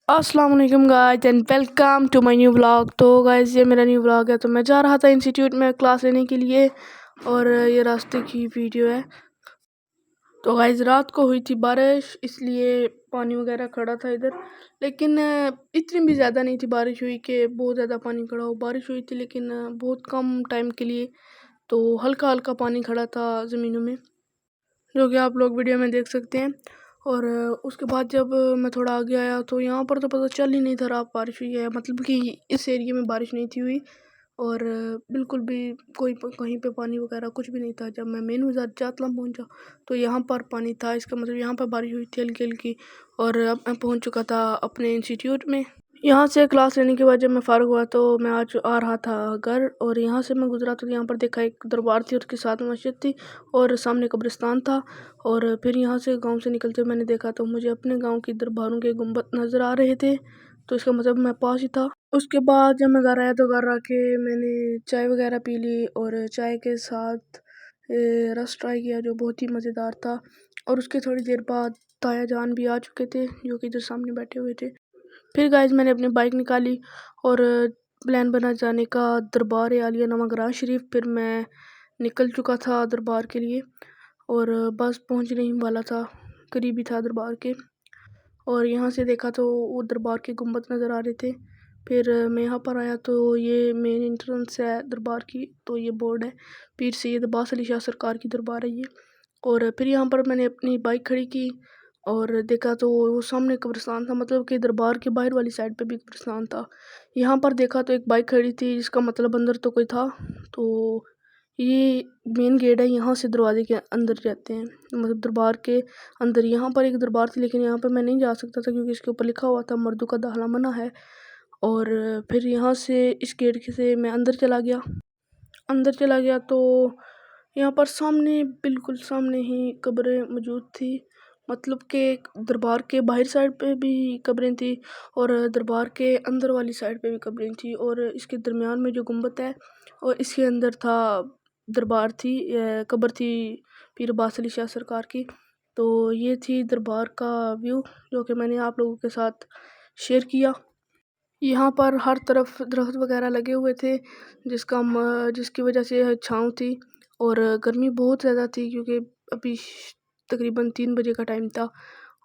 अस्सलाम वालेकुम guys and welcome to my new vlog. तो गाइस ये मेरा न्यू व्लॉग है। तो मैं जा रहा था इंस्टीट्यूट में क्लास लेने के लिए और ये रास्ते की वीडियो है। तो गाइस रात को हुई थी बारिश, इसलिए पानी वगैरह खड़ा था इधर, लेकिन इतनी भी ज़्यादा नहीं थी बारिश हुई कि बहुत ज़्यादा पानी खड़ा हो। बारिश हुई थी लेकिन बहुत कम टाइम के लिए, तो हल्का हल्का पानी खड़ा था ज़मीनों में, जो कि आप लोग वीडियो में देख सकते हैं। और उसके बाद जब मैं थोड़ा आगे आया तो यहाँ पर तो पता चल ही नहीं था रहा बारिश हुई है, मतलब कि इस एरिया में बारिश नहीं थी हुई। और बिल्कुल भी कहीं पे पानी वगैरह कुछ भी नहीं था। जब मैं मेन बाज़ार जातलाम पहुँचा तो यहाँ पर पानी था, इसका मतलब यहाँ पर बारिश हुई थी हल्की हल्की। और अब मैं पहुँच चुका था अपने इंस्टीट्यूट में। यहाँ से क्लास लेने के बाद जब मैं फ़ारुग हुआ तो मैं आज आ रहा था घर, और यहाँ से मैं गुजरा तो यहाँ पर देखा एक दरबार थी, उसके साथ मस्जिद थी और सामने कब्रिस्तान था। और फिर यहाँ से गांव से निकलते हुए मैंने देखा तो मुझे अपने गांव की दरबारों के गुंबद नज़र आ रहे थे, तो इसका मतलब मैं पास ही था। उसके बाद जब मैं घर आया तो घर आके मैंने चाय वगैरह पी ली और चाय के साथ रस ट्राई किया जो बहुत ही मज़ेदार था। और उसके थोड़ी देर बाद ताया जान भी आ चुके थे जो कि इधर सामने बैठे हुए थे। फिर गाइस मैंने अपनी बाइक निकाली और प्लान बना जाने का दरबार आलिया नमा ग्रां शरीफ। फिर मैं निकल चुका था दरबार के लिए और बस पहुंचने ही वाला था, करीबी था दरबार के। और यहाँ से देखा तो वो दरबार के गुंबद नज़र आ रहे थे। फिर मैं यहाँ पर आया तो ये मेन एंट्रेंस है दरबार की, तो ये बोर्ड है पीर सैयद अब्बास अली शाह सरकार की दरबार है ये। और फिर यहाँ पर मैंने अपनी बाइक खड़ी की और देखा तो वो सामने कब्रिस्तान था, मतलब कि दरबार के बाहर वाली साइड पे भी कब्रिस्तान था। यहाँ पर देखा तो एक बाइक खड़ी थी, जिसका मतलब अंदर तो कोई था। तो ये मेन गेट है, यहाँ से दरवाजे के अंदर जाते हैं, मतलब दरबार के अंदर। यहाँ पर एक दरबार थी लेकिन यहाँ पर मैं नहीं जा सकता था क्योंकि इसके ऊपर लिखा हुआ था मर्दों का दाखिला मना है। और फिर यहाँ से इस गेट से मैं अंदर चला गया तो यहाँ पर सामने बिल्कुल सामने ही कब्रें मौजूद थी, मतलब कि दरबार के बाहर साइड पे भी कब्रें थी और दरबार के अंदर वाली साइड पे भी कब्रें थी। और इसके दरमियान में जो गुंबद है और इसके अंदर था दरबार थी, कब्र थी पीर अब्बास अली शाह सरकार की। तो ये थी दरबार का व्यू जो कि मैंने आप लोगों के साथ शेयर किया। यहाँ पर हर तरफ दरख्त वगैरह लगे हुए थे, जिसकी वजह से छाँव थी। और गर्मी बहुत ज़्यादा थी क्योंकि अभी तकरीबन 3 बजे का टाइम था।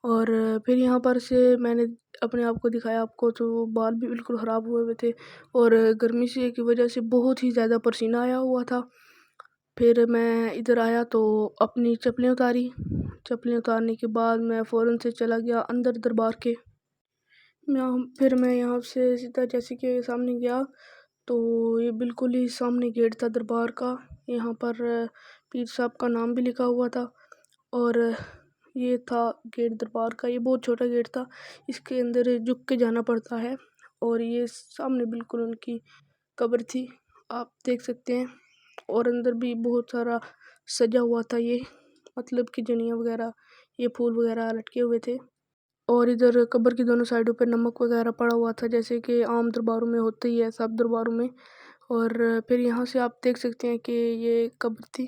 और फिर यहाँ पर से मैंने अपने आप को दिखाया आपको, तो बाल भी बिल्कुल ख़राब हुए हुए थे और गर्मी से की वजह से बहुत ही ज़्यादा पसीना आया हुआ था। फिर मैं इधर आया तो अपनी चप्पलें उतारने के बाद मैं फ़ौरन से चला गया अंदर दरबार के। फिर मैं यहाँ से सीधा जैसे कि सामने गया तो ये बिल्कुल ही सामने गेट था दरबार का। यहाँ पर पीर साहब का नाम भी लिखा हुआ था और ये था गेट दरबार का। ये बहुत छोटा गेट था, इसके अंदर झुक के जाना पड़ता है। और ये सामने बिल्कुल उनकी कब्र थी, आप देख सकते हैं। और अंदर भी बहुत सारा सजा हुआ था, ये मतलब कि जनिया वगैरह, ये फूल वगैरह लटके हुए थे। और इधर कब्र की दोनों साइडों पे नमक वगैरह पड़ा हुआ था, जैसे कि आम दरबारों में होता ही है, सब दरबारों में। और फिर यहाँ से आप देख सकते हैं कि ये कब्र थी।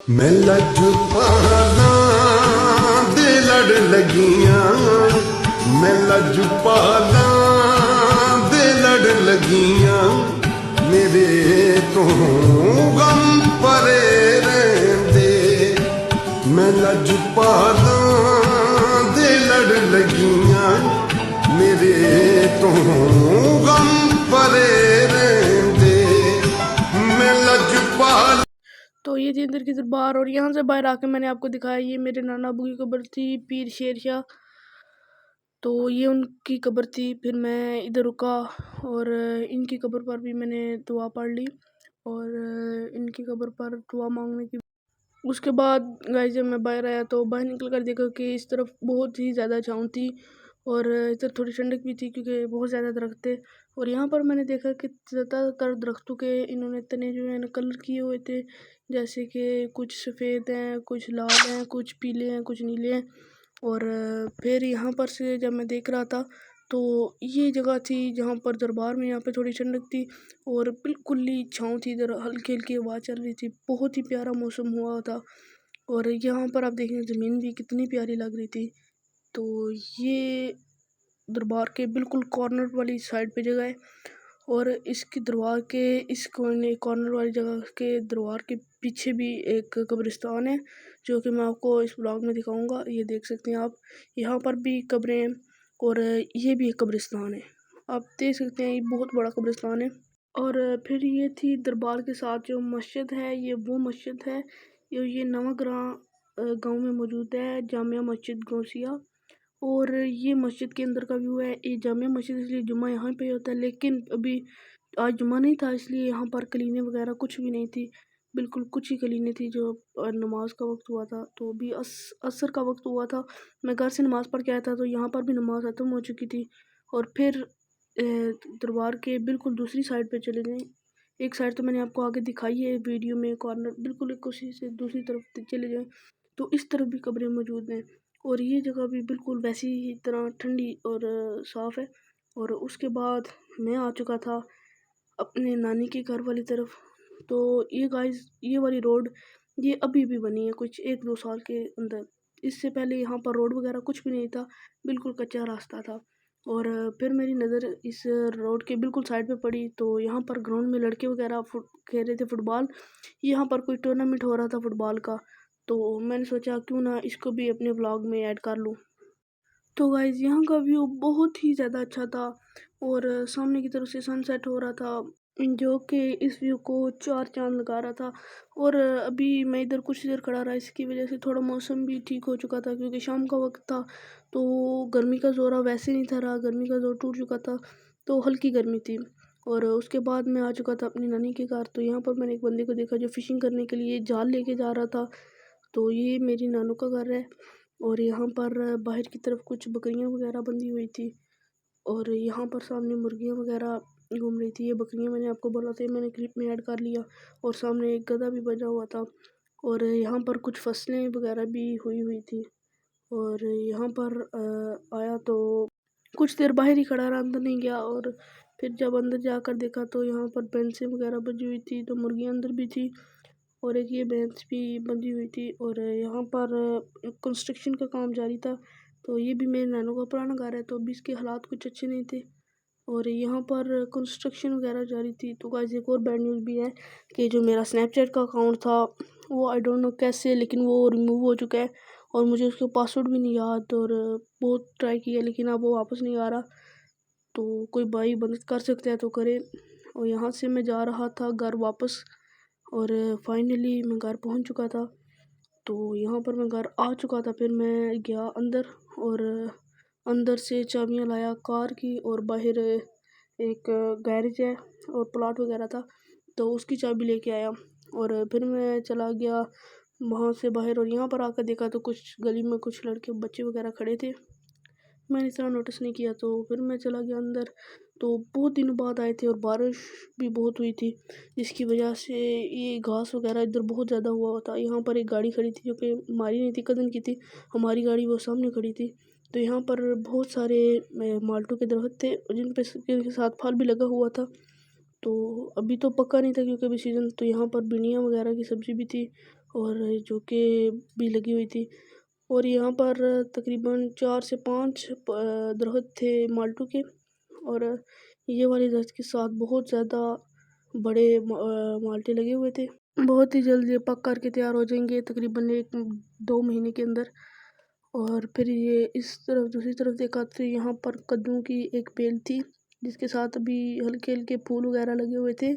मैं लजुपाना दे लड़ लगियां, मैं लजुपाना दे लड़ लगियां, मेरे तो गम परे रहंदे। मैं लजुपाना दे लड़ लगियां, मेरे तो गम परे रहंदे। मैं लजुपाल तो ये थी अंदर की दरबार। और यहाँ से बाहर आके मैंने आपको दिखाया, ये मेरे नाना अबू की कब्र थी पीर शेर शाह, तो ये उनकी कब्र थी। फिर मैं इधर रुका और इनकी कब्र पर भी मैंने दुआ पढ़ ली और इनकी कब्र पर दुआ मांगने की। उसके बाद गाइस जब मैं बाहर आया तो बाहर निकल कर देखा कि इस तरफ बहुत ही ज़्यादा छाँव थी और इधर थोड़ी ठंडक भी थी क्योंकि बहुत ज़्यादा दरख्त थे। और यहाँ पर मैंने देखा कि ज़्यादातर दरख्तों के इन्होंने तने जो है ना कलर किए हुए थे, जैसे कि कुछ सफ़ेद हैं, कुछ लाल हैं, कुछ पीले हैं, कुछ नीले हैं। और फिर यहाँ पर से जब मैं देख रहा था तो ये जगह थी जहाँ पर दरबार में, यहाँ पे थोड़ी ठंडक थी और बिल्कुल ही छाँव थी, इधर हल्की हल्की हवा चल रही थी, बहुत ही प्यारा मौसम हुआ था। और यहाँ पर आप देखें ज़मीन भी कितनी प्यारी लग रही थी। तो ये दरबार के बिल्कुल कॉर्नर वाली साइड पे जगह है, और इसकी दरबार के इस कॉर्नर वाली जगह के दरबार के पीछे भी एक कब्रिस्तान है, जो कि मैं आपको इस ब्लॉग में दिखाऊंगा। ये देख सकते हैं आप, यहाँ पर भी कब्रें हैं, और ये भी एक कब्रिस्तान है। आप देख सकते हैं ये बहुत बड़ा कब्रिस्तान है। और फिर ये थी दरबार के साथ जो मस्जिद है, ये वो मस्जिद है ये नवाग्रां गांव में मौजूद है, जामिया मस्जिद गौसिया। और ये मस्जिद के अंदर का व्यू है। ये जामिया मस्जिद इसलिए जुम्मा यहाँ पे होता है, लेकिन अभी आज जुम्मा नहीं था, इसलिए यहाँ पर कलीनें वगैरह कुछ भी नहीं थी। बिल्कुल कुछ ही कलीनें थी जो नमाज का वक्त हुआ था। तो अभी असर का वक्त हुआ था, मैं घर से नमाज़ पढ़ के आया था, तो यहाँ पर भी नमाज ख़त्म हो चुकी थी। और फिर दरबार के बिल्कुल दूसरी साइड पे चले गए। एक साइड तो मैंने आपको आगे दिखाई है वीडियो में, कॉर्नर बिल्कुल एक उसी से दूसरी तरफ चले जाएँ तो इस तरफ भी कब्रें मौजूद हैं। और ये जगह भी बिल्कुल वैसी ही तरह ठंडी और साफ़ है। और उसके बाद मैं आ चुका था अपने नानी के घर वाली तरफ। तो ये गाइस, ये वाली रोड ये अभी भी बनी है कुछ 1-2 साल के अंदर। इससे पहले यहाँ पर रोड वगैरह कुछ भी नहीं था, बिल्कुल कच्चा रास्ता था। और फिर मेरी नज़र इस रोड के बिल्कुल साइड पे पड़ी, तो यहाँ पर ग्राउंड में लड़के वगैरह खेल रहे थे फुटबॉल। यहाँ पर कोई टूर्नामेंट हो रहा था फुटबॉल का, तो मैंने सोचा क्यों ना इसको भी अपने व्लॉग में ऐड कर लूँ। तो गाइज़ यहाँ का व्यू बहुत ही ज़्यादा अच्छा था, और सामने की तरफ से सनसेट हो रहा था, जो कि इस व्यू को 4 चाँद लगा रहा था। और अभी मैं इधर कुछ देर खड़ा रहा, इसकी वजह से थोड़ा मौसम भी ठीक हो चुका था, क्योंकि शाम का वक्त था, तो गर्मी का ज़ोर वैसे नहीं था रहा, गर्मी का ज़ोर टूट चुका था, तो हल्की गर्मी थी। और उसके बाद मैं आ चुका था अपनी नानी के घर। तो यहाँ पर मैंने एक बंदे को देखा जो फ़िशिंग करने के लिए जाल लेके जा रहा था। तो ये मेरी नानू का घर है, और यहाँ पर बाहर की तरफ कुछ बकरियाँ वगैरह बंधी हुई थी, और यहाँ पर सामने मुर्गियाँ वगैरह घूम रही थी। ये बकरियाँ मैंने आपको बोला था, मैंने क्लिप में ऐड कर लिया। और सामने एक गधा भी बजा हुआ था, और यहाँ पर कुछ फसलें वगैरह भी हुई थी। और यहाँ पर आया तो कुछ देर बाहर ही खड़ा रहा, अंदर नहीं गया। और फिर जब अंदर जाकर देखा तो यहाँ पर भैंसें वगैरह बजी हुई थी, तो मुर्गियाँ अंदर भी थी, और एक ये भैंस भी बंधी हुई थी। और यहाँ पर कंस्ट्रक्शन का काम जारी था। तो ये भी मेरे नानू का पुराना घर है, तो अभी इसके हालात कुछ अच्छे नहीं थे, और यहाँ पर कंस्ट्रक्शन वगैरह जारी थी। तो गाइस एक और बैड न्यूज़ भी है कि जो मेरा स्नैपचैट का अकाउंट था, वो आई डोंट नो कैसे, लेकिन वो रिमूव हो चुका है, और मुझे उसका पासवर्ड भी नहीं याद। और बहुत ट्राई किया, लेकिन अब वो वापस नहीं आ रहा। तो कोई भाई मदद कर सकता है तो करे। और यहाँ से मैं जा रहा था घर वापस, और फाइनली मैं घर पहुँच चुका था। तो यहाँ पर मैं घर आ चुका था, फिर मैं गया अंदर, और अंदर से चाबियाँ लाया कार की, और बाहर एक गैरेज है और प्लॉट वगैरह था, तो उसकी चाबी लेके आया। और फिर मैं चला गया वहाँ से बाहर, और यहाँ पर आकर देखा तो कुछ गली में कुछ लड़के बच्चे वगैरह खड़े थे, मैंने इतना नोटिस नहीं किया। तो फिर मैं चला गया अंदर। तो बहुत दिनों बाद आए थे, और बारिश भी बहुत हुई थी, जिसकी वजह से ये घास वगैरह इधर बहुत ज़्यादा हुआ था। यहाँ पर एक गाड़ी खड़ी थी जो कि हमारी नहीं थी, कज़न की थी, हमारी गाड़ी वो सामने खड़ी थी। तो यहाँ पर बहुत सारे माल्टों के दरख्त थे, जिनके साथ फल भी लगा हुआ था। तो अभी तो पक्का नहीं था क्योंकि अभी सीज़न। तो यहाँ पर भिंडियाँ वगैरह की सब्ज़ी भी थी, और जो कि भी लगी हुई थी। और यहाँ पर तकरीबन 4 से 5 दरख्त थे माल्टों के, और ये वाले दरख्त के साथ बहुत ज़्यादा बड़े माल्टे लगे हुए थे। बहुत ही जल्द ये पक करके तैयार हो जाएंगे, तकरीबन 1-2 महीने के अंदर। और फिर ये इस तरफ दूसरी तरफ देखा तो यहाँ पर कद्दू की एक बेल थी, जिसके साथ अभी हल्के हल्के फूल वगैरह लगे हुए थे,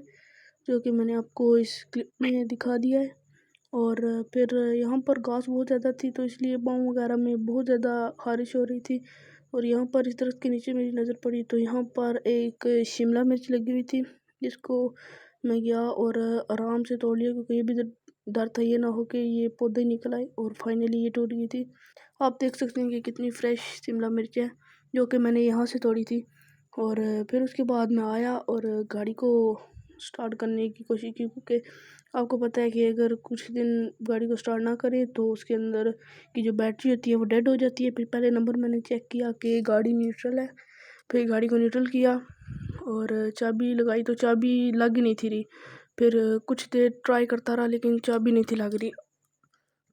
जो कि मैंने आपको इस क्लिप में दिखा दिया है। और फिर यहाँ पर घास बहुत ज़्यादा थी, तो इसलिए पाँव वगैरह में बहुत ज़्यादा ख़ारिश हो रही थी। और यहाँ पर इस दरख्त के नीचे मेरी नज़र पड़ी, तो यहाँ पर एक शिमला मिर्च लगी हुई थी, जिसको मैं गया और आराम से तोड़ लिया, क्योंकि ये भी डर था ये ना हो कि ये पौधे निकल आए। और फाइनली ये टूट गई थी। आप देख सकते हैं कि कितनी फ्रेश शिमला मिर्च है, जो कि मैंने यहाँ से तोड़ी थी। और फिर उसके बाद मैं आया और गाड़ी को स्टार्ट करने की कोशिश की, क्योंकि आपको पता है कि अगर कुछ दिन गाड़ी को स्टार्ट ना करें तो उसके अंदर की जो बैटरी होती है वो डेड हो जाती है। फिर पहले नंबर मैंने चेक किया कि गाड़ी न्यूट्रल है, फिर गाड़ी को न्यूट्रल किया और चाबी लगाई, तो चाबी लग ही नहीं थी रही। फिर कुछ देर ट्राई करता रहा, लेकिन चाबी नहीं थी लग रही।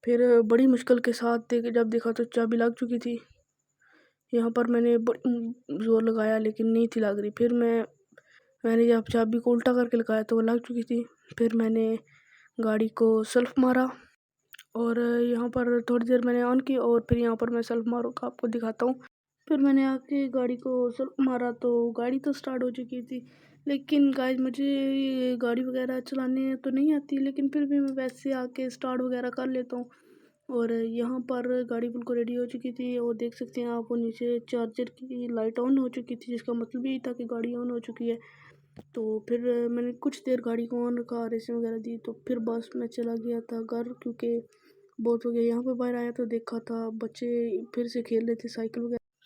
फिर बड़ी मुश्किल के साथ जब देखा तो चाबी लग चुकी थी। यहाँ पर मैंने जोर लगाया लेकिन नहीं थी लग रही। फिर मैंने जब चाबी को उल्टा करके लगाया तो वो लग चुकी थी। फिर मैंने गाड़ी को सेल्फ मारा और यहाँ पर थोड़ी देर मैंने ऑन की और फिर यहाँ पर मैं सेल्फ मारूँगा, आपको दिखाता हूँ। फिर मैंने आके गाड़ी को सेल्फ मारा तो गाड़ी तो स्टार्ट हो चुकी थी। लेकिन गाइस मुझे ये गाड़ी वगैरह चलाने तो नहीं आती, लेकिन फिर भी मैं वैसे आके स्टार्ट वगैरह कर लेता हूँ। और यहाँ पर गाड़ी बिल्कुल रेडी हो चुकी थी और देख सकते हैं आप, वो नीचे चार्जर की लाइट ऑन हो चुकी थी, जिसका मतलब यही था कि गाड़ी ऑन हो चुकी है। तो फिर मैंने कुछ देर गाड़ी को ऑन रखा, रेसिंग वगैरह दी, तो फिर बस मैं चला गया था घर, क्योंकि बहुत हो गया। यहाँ पे बाहर आया तो देखा था बच्चे फिर से खेल रहे थे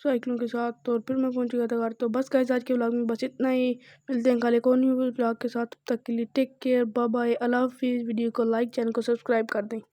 साइकिलों के साथ, तो फिर मैं पहुंच गया था घर। तो बस गाइस आज के व्लॉग में बस इतना ही। मिलते हैं कल एक और न्यू व्लॉग के साथ, तब तक के लिए टेक केयर, बाय बाय, अल्लाह हाफिज़। वीडियो को लाइक, चैनल को सब्सक्राइब कर दें।